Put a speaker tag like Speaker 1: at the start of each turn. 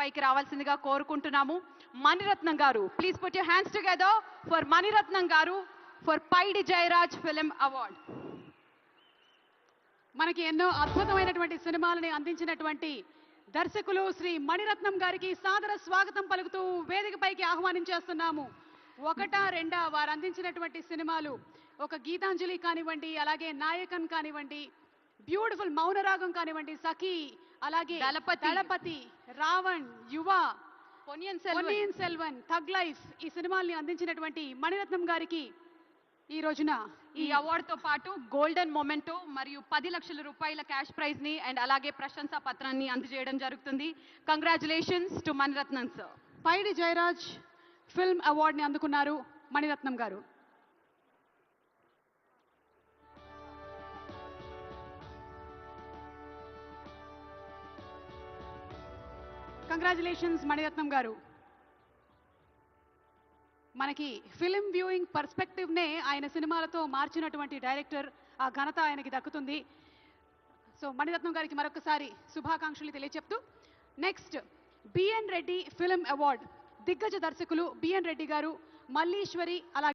Speaker 1: పైకి రావాల్సిందిగా కోరుకుంటున్నాము. మణిరత్నం గారు, please put your hands together for Mani Ratnam గారు for Paidi Jayaraj film award.
Speaker 2: మనకి ఎన్నో అద్భుతమైనటువంటి సినిమాలని అందించినటువంటి దర్శకులు శ్రీ మణిరత్నం గారికి సాదర స్వాగతం పలుకుతూ వేదికపైకి ఆహ్వానించేస్తున్నాము. ఒకటా రెండా వారు అందించినటువంటి సినిమాలు ఒక గీతాంజలి కానివ్వండి, అలాగే నాయకన్ కానివ్వండి, బ్యూటిఫుల్ మౌనరాగం కానివ్వండి, సఖీ, అలాగే దళపతి, రావణ్, యువ, పొన్నియిన్ సెల్వన్, థగ్ లైఫ్, ఈ సినిమాల్ని అందించినటువంటి మణిరత్నం గారికి ఈ రోజున
Speaker 1: ఈ అవార్డుతో పాటు గోల్డెన్ మొమెంటో మరియు 10 లక్షల రూపాయల క్యాష్ ప్రైజ్ ని అండ్ అలాగే ప్రశంసా పత్రాన్ని అందజేయడం జరుగుతుంది. Congratulations to Mani Ratnam sir.
Speaker 2: Paidi Jayaraj film అవార్డుని అందుకున్నారు మణిరత్నం గారు. కంగ్రాచులేషన్స్ మణిరత్నం గారు. మనకి ఫిలిం వ్యూయింగ్ పర్స్పెక్టివ్నే ఆయన సినిమాలతో మార్చినటువంటి డైరెక్టర్, ఆ ఘనత ఆయనకి దక్కుతుంది. సో మణిరత్నం గారికి మరొకసారి శుభాకాంక్షలు తెలియచెప్తూ next BN Reddy film award దిగ్గజ దర్శకులు బిఎన్ రెడ్డి గారు, మల్లీశ్వరి, అలాగే